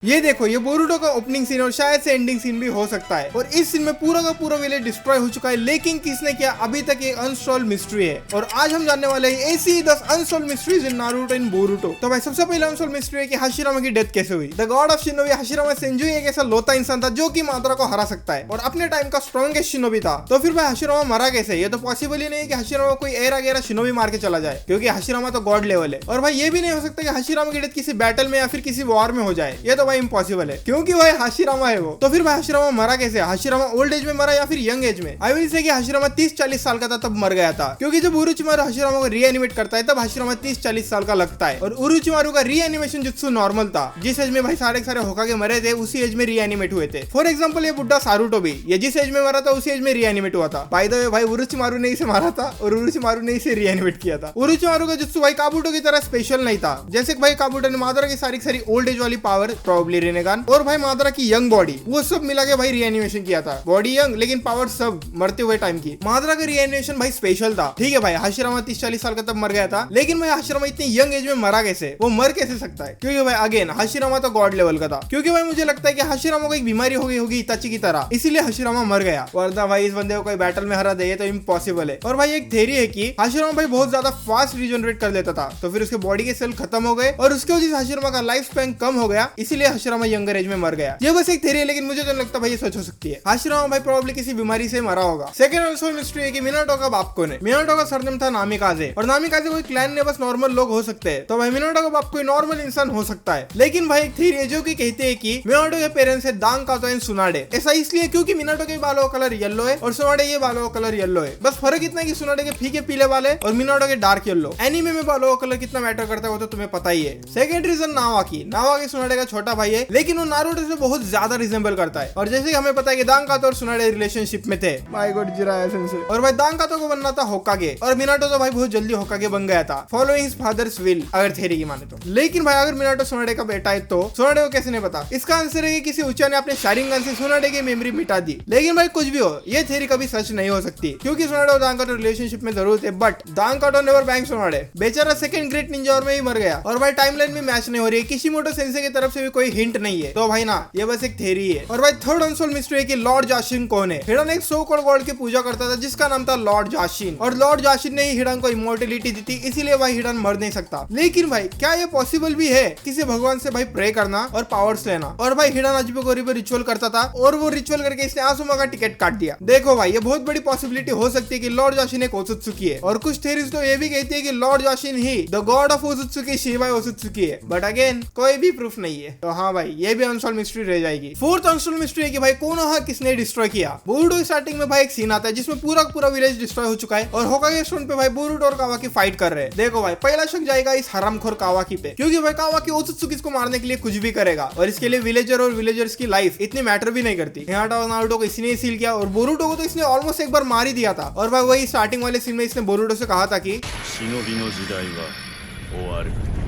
ये देखो, ये बोरुटो का ओपनिंग सीन और शायद से एंडिंग सीन भी हो सकता है। और इस सीन में पूरा का पूरा विलेज डिस्ट्रॉय हो चुका है, लेकिन किसने किया अभी तक एक अनसॉल्व मिस्ट्री है। और आज हम जानने वाले हैं ऐसी 10 अनसॉल्व मिस्ट्रीज इन नारुतो इन बोरुटो। तो भाई सबसे पहले अनसॉल्व मिस्ट्री है कि हाशिरामा की डेथ कैसे हुई। The god of shinobi Hashirama Senju एक ऐसा लोता इंसान था जो कि माद्रा को हरा सकता है और अपने टाइम का स्ट्रॉन्गेस्ट शिनोबी था। तो फिर भाई हाशिरामा मरा कैसे? ये तो पॉसिबल ही नहीं है कि हाशिरामा कोई एरा गैरा शिनोबी मार के चला जाए, क्योंकि हाशिरामा तो गॉड लेवल है। और भाई ये भी नहीं हो सकता कि हाशिरामा की डेथ किसी बैटल में या फिर किसी वॉर में हो जाए, ये तो भाई इम्पॉसिबल है, क्योंकि भाई हाशिरामा है वो। तो फिर भाई हाशिरामा मरा कैसे? हाशिरामा ओल्ड एज में मरा या फिर यंग एज में? आई विल से कि हाशिरामा 30-40 साल का था तब मर गया था, क्योंकि जब उरुचिमारू हाशिरामा को रीएनिमेट करता है तब हाशिरामा 30-40 साल का लगता है। और उरुचिमारू का रीएनिमेशन जुत्सु नॉर्मल था, जिस एज में भाई सारे होकागे मरे थे उसी एज में रीएनिमेट हुए थे। फॉर एग्जांपल ये बुड्ढा सारुतो भी ये जिस एज में मरा था उसी एज में रीएनिमेट हुआ था। बाय द वे भाई उरुचिमारू ने इसे मारा था और उरुचिमारू ने इसे रीएनिमेट किया था। उरुचिमारू का जुत्सु भाई काबुटो की तरह स्पेशल नहीं था, जैसे भाई काबुटो ने मादरा की सारी ओल्ड एज वाली पावर, प्रोबब्ली रिनेगान, और भाई मादरा की यंग बॉडी, वो सब मिला के भाई रीएनिमेशन किया था। बॉडी यंग लेकिन पावर सब मरते हुए टाइम की। मादरा का रीएनिमेशन भाई स्पेशल था। ठीक है भाई हाशिरामा 30-40 साल का तब मर गया था, लेकिन भाई हाशिरामा इतनी यंग एज में मरा कैसे? वो मर कैसे सकता है? क्योंकि भाई अगेन हाशिरामा तो गॉड लेवल का था। क्योंकि भाई मुझे लगता है कि हाशिरामा को एक बीमारी हो गई होगी इताची की तरह, इसीलिए हाशिरामा मर गया, वरना भाई इस बंदे को कोई बैटल में हरा दे तो इम्पॉसिबल है। और भाई एक थ्योरी है कि हाशिरामा भाई बहुत ज्यादा फास्ट रीजनरेट कर लेता था, तो फिर उसके बॉडी के सेल खत्म हो गए और उसके वजह से हाशिरामा का लाइफ स्पैन कम हो गया, इसीलिए हाशिरामा यंगर एज में मर गया। ये बस एक थ्योरी है, लेकिन मुझे तो लगता है भाई ये सच हो सकती है। हाशिरामा भाई प्रोबब्ली किसी बीमारी से मरा होगा। सेकंड अनसॉल्व मिस्ट्री है कि मिनाटो का बाप कौन है। मिनाटो का सरनेम था नामिकाजे, और नामिकाजे कोई क्लैन ने बस नॉर्मल लोग हो सकते हैं, तो भाई मिनाटो का बाप कोई नॉर्मल इंसान हो सकता है। लेकिन भाई एक थ्योरी है जो कि कहते हैं कि मिनाटो के पेरेंट्स है दांग कातो एंड सुनाडे। ऐसा इसलिए क्योंकि मिनाटो के बालों का कलर येलो है और सुनाडे के बालों का कलर येलो है। बस फर्क इतना है कि सुनाडे के फीके पीले वाले और मिनाटो के डार्क येलो। एनीमे में बालों का कलर कितना मैटर करता है वो तो तुम्हें पता ही है। सेकंड रीजन नावाकी सुनाडे का छोटा भाई है, लेकिन वो नारुतो से बहुत ज्यादा रिजेंबल करता है। और जैसे कि हमें पता है कि दांग कातो और सुनाडे रिलेशनशिप में थे, माय गॉड जिराया सेंसे। और भाई दांग कातो को बनना था होकागे और मिनाटो तो भाई बहुत जल्दी होकागे बन गया था, फॉलोइंग हिज फादर्स विल, अगर थ्योरी की माने तो। लेकिन भाई अगर मिनाटो सुनाडे का बेटा है तो सुनाडे को कैसे नहीं पता? इसका आंसर है कि किसी उच्चा ने अपने शारिंगन से सुनाडे की मेमोरी मिटा दी। लेकिन भाई कुछ भी हो, ये थ्योरी कभी सच नहीं हो सकती, क्योंकि सुनाडे और दांग कातो रिलेशनशिप में जरूर थे, बट दांग कातो नेवर बैंग सुनाडे। बेचारा सेकंड ग्रेट निंजा और में ही मर गया। और भाई टाइमलाइन में मैच नहीं हो रही है, किशिमोटो सेंसे की तरफ से भी कोई हिंट नहीं है, तो भाई ना ये बस एक थ्योरी है। और भाई थर्ड अनसॉल्व मिस्ट्री है कि लॉर्ड जाशिन कौन है। हिडन एक सो कॉल्ड गॉड की पूजा करता था जिसका नाम था लॉर्ड जाशिन, और लॉर्ड जाशिन ने ही हिडन को इमोर्टलिटी दी थी, इसीलिए भाई हिडन मर नहीं सकता। लेकिन भाई क्या ये पॉसिबल भी है किसी भगवान से भाई प्रे करना और पावर्स लेना? और भाई हिडन अजिबोगोरी पे रिचुअल करता था और वो रिचुअल करके इसने आसुमा का टिकट काट दिया। देखो भाई ये बहुत बड़ी पॉसिबिलिटी हो सकती है कि लॉर्ड जाशिन एक ओसुत्सुकी है, और कुछ थ्योरीज तो ये भी कहती है कि लॉर्ड जाशिन ही the god of Otsutsuki Shibai Otsutsuki है, बट अगेन कोई भी प्रूफ नहीं है। तो हाँ भाई ये भी अनसॉल्व मिस्ट्री रह जाएगी। फोर्थ अनसॉल्व मिस्ट्री है कि भाई कोनोहा किसने डिस्ट्रॉय किया। बोरुटो स्टार्टिंग में भाई एक सीन आता है जिसमें पूरा विलेज डिस्ट्रॉय हो चुका है और होकागे स्टोन पे भाई बोरुटो और कावाकी फाइट कर रहे हैं। देखो भाई पहला शक जाएगा इस हरामखोर कावाकी पे, क्योंकि भाई कावाकी ओसुत्सुकी को मारने के लिए कुछ भी करेगा और इसके लिए विलेजर और विलेजर्स की लाइफ इतनी मैटर भी नहीं करती। हिनाटा और नारुतो को इसने सील किया और बोरुटो को तो इसने ऑलमोस्ट एक बार मार ही दिया था। और भाई वही स्टार्टिंग वाले सीन में इसने बोरुटो से कहा था कि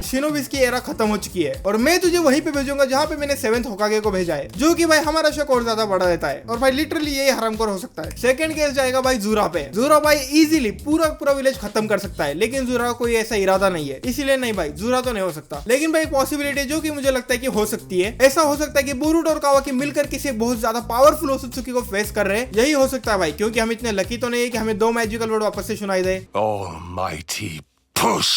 शिनोबिस की एरा खत्म हो चुकी है और मैं तुझे वहीं पे भेजूंगा जहां पे मैंने 7th होकागे को भेजा है, जो कि भाई हमारा शक और ज्यादा बढ़ा देता है। और भाई लिटरली यही हरामखोर हो सकता है। सेकंड केस जाएगा भाई जूरा पे। जूरा भाई इजीली पूरा विलेज खत्म कर सकता है, लेकिन जूरा का कोई ऐसा इरादा नहीं है, इसीलिए नहीं भाई जूरा तो नहीं हो सकता। लेकिन भाई पॉसिबिलिटी जो कि मुझे लगता है कि हो सकती है, ऐसा हो सकता है कि बोरुटो और कावाकी मिलकर किसी बहुत ज्यादा पावरफुल ओसुत्सुकी को फेस कर रहे हैं। यही हो सकता है भाई, क्योंकि हम इतने लकी तो नहीं है कि हमें 2 मैजिकल वर्ड वापस से सुनाई दे। Almighty push.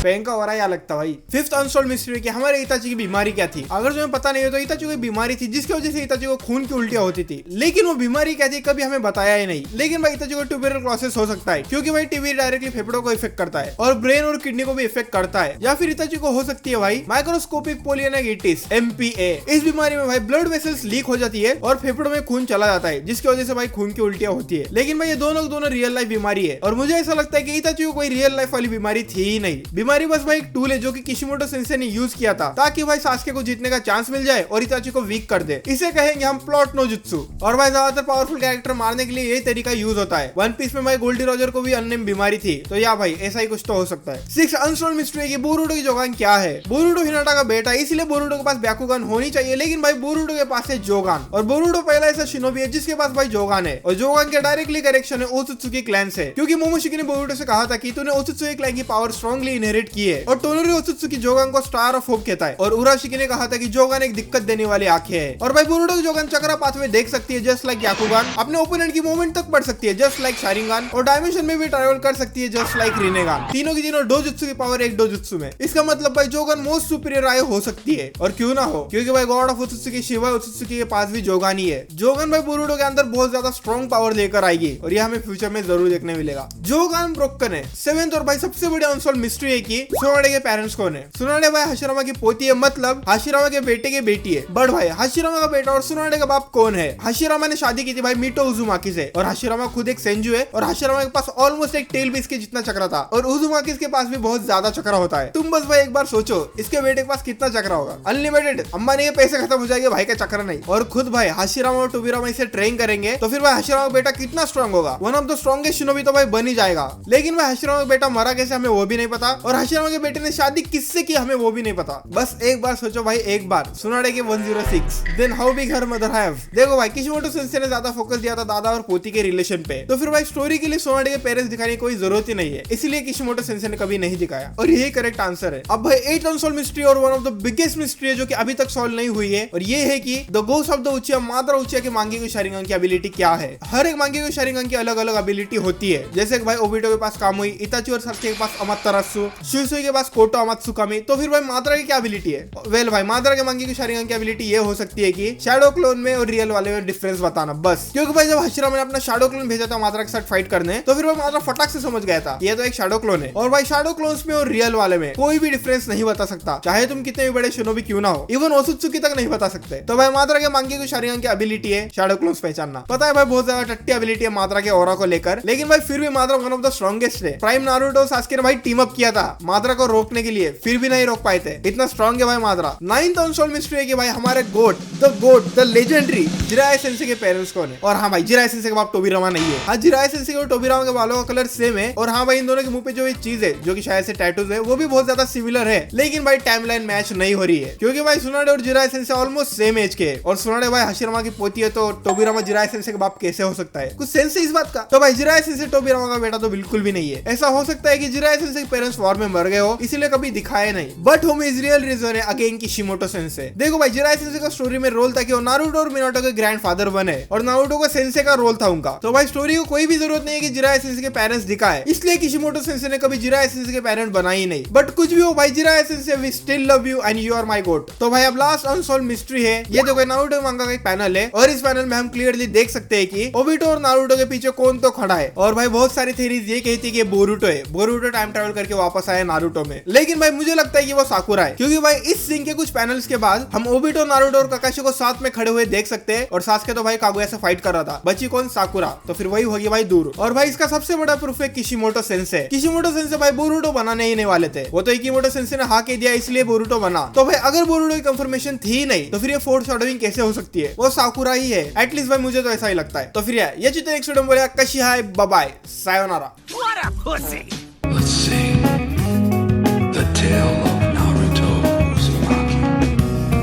बैंक का हो रहा है लगता भाई। फिफ्थ अनसॉल्व मिस्ट्री कि हमारे इताची की बीमारी क्या थी। अगर तुम्हें पता नहीं हो तो इताची को बीमारी थी जिसकी वजह से इताची को खून की उल्टियां होती थी, लेकिन वो बीमारी क्या थी कभी हमें बताया ही नहीं। लेकिन भाई इताची को ट्यूबरक्लोसिस हो सकता है, क्योंकि भाई टीबी डायरेक्टली फेफड़ों को इफेक्ट करता है और ब्रेन और किडनी को भी इफेक्ट करता है। या फिर इताची को हो सकती है भाई माइक्रोस्कोपिक पोलियनाइटिस MPA। इस बीमारी में भाई ब्लड वेसल्स लीक हो जाती है और फेफड़ों में खून चला जाता है, जिसकी वजह से भाई खून की उल्टियां होती है। लेकिन भाई ये दोनों रियल लाइफ बीमारी है और मुझे ऐसा लगता है कि इताची को कोई रियल लाइफ वाली बीमारी थी ही नहीं। बीमारी बस भाई एक टूल है जो कि किशिमोटो सेंसे ने यूज किया था ताकि भाई सास्के को जीतने का चांस मिल जाए और इताची को वीक कर दे। इसे कहेंगे हम प्लॉट नो जुत्सु। और भाई ज्यादातर पावरफुल कैरेक्टर मारने के लिए यही तरीका यूज होता है। वन पीस में भाई गोल्डी रॉजर को भी अननेम बीमारी थी, तो या भाई ऐसा ही कुछ तो हो सकता है। 6 अनसॉल्व्ड मिस्ट्री की बोरुटो की जोगान क्या है। बोरुटो हिनाटा का बेटा है, इसलिए बोरुटो के पास ब्याकुगान होनी चाहिए, लेकिन भाई बोरुटो के पास है जोगान। और बोरुटो पहला ऐसा शिनोबी है जिसके पास भाई जोगान है, और जोगान के डायरेक्टली करेक्शन है ओत्सुत्सुकी क्लैन से, क्योंकि मोमोशिकी ने बोरुटो से कहा था कि तूने ओत्सुत्सुकी क्लैन की पावर स्ट्रांगली इनहेरिट की है। और टोनोरी ओत्सुत्सुकी जोगान को स्टार ऑफ होप कहता है और उराशिकी ने कहा था कि जोगान एक दिक्कत देने वाली आंखें है। और भाई बोरुटो की जोगान चक्रा पाथवे देख सकती है जस्ट लाइक याकुगान, अपने ओपोनेंट की मूवमेंट तक पढ़ सकती है जस्ट लाइक शारिंगान, और डायमेंशन में भी ट्रैवल कर सकती है जस्ट लाइक रिनेगान। तीनों की तीनों डोजुत्सु की पावर एक डोजुत्सु में। इसका मतलब भाई जोगान मोस्ट सुपीरियर आय हो सकती है, और क्यों ना हो, क्योंकि भाई गॉड ऑफ ओत्सुत्सुकी शिवा ओत्सुत्सुकी के पास भी जोगान ही है। जोगान भाई बोरुटो के अंदर बहुत ज्यादा स्ट्रॉन्ग पावर लेकर आएगी और ये हमें फ्यूचर में जरूर देखने मिलेगा। जोगान ब्रोकन है। 7th और भाई सबसे बड़ी अनसॉल्व मिस्ट्री है कि सुनाडे के पेरेंट्स कौन है। सुनाडे भाई हाशिरामा की पोती है, मतलब हाशिरामा के बेटे की बेटी है। बट भाई हाशिरामा का बेटा और सुनाडे का बाप कौन है। हाशिरामा ने शादी की थी भाई मिटो उजुमाकी से, और हाशिरामा खुद एक सेंजू है, और हाशिरामा के पास ऑलमोस्ट एक टेल बीस के जितना चक्रा था, और उजुमाकी के पास भी बहुत ज्यादा चक्रा होता है। तुम बस भाई एक बार सोचो इसके बेटे के पास कितना चक्रा होगा। अनलिमिटेड। अंबानी के पैसे खत्म हो जाएंगे, भाई का चक्रा नहीं। और खुद भाई हाशिरामा और टोबिरामा इसे ट्रेन करेंगे तो फिर भाई हाशिरामा का बेटा कितना स्ट्रॉन्ग होगा। One of the strongest shinobi तो भाई बन ही जाएगा। लेकिन भाई हाशिरामा का बेटा मरा कैसे हमें वो भी नहीं पता, और हाशिरामा के बेटे ने शादी किससे की हमें वो भी नहीं पता। बस एक बार सोचो भाई, एक बार सुनाडे के 106, then how big her mother have. देखो भाई किशिमोटो सेंसेई ने ज्यादा फोकस दिया था दादा और पोती के रिलेशन पे, तो फिर भाई स्टोरी के लिए सुनाडे के पेरेंट्स दिखाने की कोई जरूरत ही नहीं है, इसलिए किशिमोटो सेंसेई ने कभी नहीं दिखाया, और यही करेक्ट आंसर है। अब भाई 8 अनसॉल्व मिस्ट्री और one of the biggest mystery है जो कि अभी तक सॉल्व नहीं हुई है, और ये है कि द गोस्ट ऑफ द उचिया माद्रा उचिया के मांगेक्यू शारिंगन की एबिलिटी क्या है। हर एक मांगेक्यू शारिंगन की अलग अलग एबिलिटी होती है, जैसे कि भाई ओबिटो के पास कामुई, इताची और सासुके के पास अमातेरासु, शुइसुई के पास कोटो अमात्सुकामी। तो फिर भाई माद्रा की क्या एबिलिटी है। वेल भाई माद्रा के मांगेक्यू शारिंगन की एबिलिटी ये हो सकती है कि शैडो क्लोन में और रियल वाले में डिफरेंस बताना, बस। क्योंकि भाई जब हाशिरामा ने अपना शैडो क्लोन भेजा था माद्रा के साथ फाइट करने, तो फिर भाई माद्रा फटाक से समझ गया था ये तो एक शैडो क्लोन है, और भाई शैडो क्लोन्स में और रियल वाले में कोई भी डिफरेंस नहीं बता सकता, चाहे तुम कितने भी बड़े शिनोबी क्यों ना हो, इवन ओत्सुत्सुकी तक नहीं बता सकते। तो भाई माद्रा के मांगेक्यू शारिंगन की एबिलिटी है शैडो क्लोन्स पहचानना। पता है भाई बहुत ज्यादा टट्टी एबिलिटी है माद्रा के ऑरा को लेकर, लेकिन भाई फिर भी माद्रा वन ऑफ द स्ट्रॉन्गेस्ट है। प्राइम नारुतो और सासुके ने भाई टीम अप किया था माद्रा को रोकने के लिए, फिर भी नहीं रोक पाए थे, इतना स्ट्रॉन्ग है भाई माद्रा। 9th अनसॉल्व मिस्ट्री है कि भाई हमारे गोट द लेजेंडरी जिराया सेंसेई के पेरेंट्स कौन है। और हाँ भाई जिराया सेंसेई का बाप टोबिरामा नहीं है। हाँ जिराया सेंसेई और टोबिरामा के बालों का कलर सेम है, और हाँ भाई इन दोनों के मुंह पे जो चीज है जो कि शायद से टैटूज है वो भी बहुत ज्यादा सिमिलर है, लेकिन भाई टाइमलाइन मैच नहीं हो रही है, क्योंकि भाई सुनाडे और Jiraiya sensei almost same age के, और सुनाडे भाई हाशिरामा की पोती है, तो टोबिरामा जिराया सेंसेई का बाप कैसे हो सकता है। कुछ सेंस है इस बात का। तो भाई जिराया सेंसेई टोबिरामा का बेटा तो बिल्कुल भी नहीं है। ऐसा हो सकता है कि जिराया सेंसेई के पेरेंट्स वॉर में मर गए हो, इसीलिए कभी दिखाए नहीं, but home is real reason है अगेन किशिमोटो सेंसेई। देखो भाई जिराया सेंसेई का स्टोरी में रोल था कि वो नारुतो और मिनाटो के ग्रैंडफादर बने, और नारुतो का सेंसेई का रोल था उनका। तो भाई स्टोरी को कोई भी जरूरत नहीं है कि जिराया सेंसेई के पेरेंट्स दिखाए, इसलिए किशिमोटो सेंसेई ने कभी जिराया सेंसेई के पेरेंट बनाए ही नहीं। बट कुछ भी हो भाई Jiraiya sensei we still love you and you are my god. तो भाई अब लास्ट अनसॉल्व मिस्ट्री है, ये देखो नारुतो मांगा का एक पैनल है, और इस पैनल में हम क्लियरली देख सकते हैं कि ओबिटो और नारुतो के पीछे कौन तो खड़ा है। और भाई बहुत सारी थ्योरीज ये कहती है कि बोरुटो है, बोरुटो टाइम ट्रैवल करके वापस आया नारुतो में, लेकिन भाई मुझे लगता है कि वो साकुरा है, क्योंकि भाई इस सीन के कुछ पैनल्स के बाद हम ओबिटो, नारुतो और काकाशी को साथ में खड़े हुए देख सकते हैं, और सासुके तो भाई कागुया से फाइट कर रहा था, बची कौन साकुरा, तो फिर वही होगी भाई दूर। और भाई इसका सबसे बड़ा प्रूफ है किशिमोटो सेंसेई। किशिमोटो सेंसेई भाई बोरुटो बनाने ही नहीं वाले थे, वो तो इकिमोटो सेंसेई ने हाँ कह दिया इसलिए बोरुटो बना। तो भाई अगर बोरुटो की कंफर्मेशन थी ही नहीं तो फिर ये फोर्थ शैडोइंग कैसे हो सकती है, वो साकुरा ही है, एटलीस्ट भाई मुझे तो ऐसा ही लगता है। तो फिर ये चित्र नेक्स्ट वीडियो में बोलेगा कशी hi bye bye sayonara. Let's see. The tale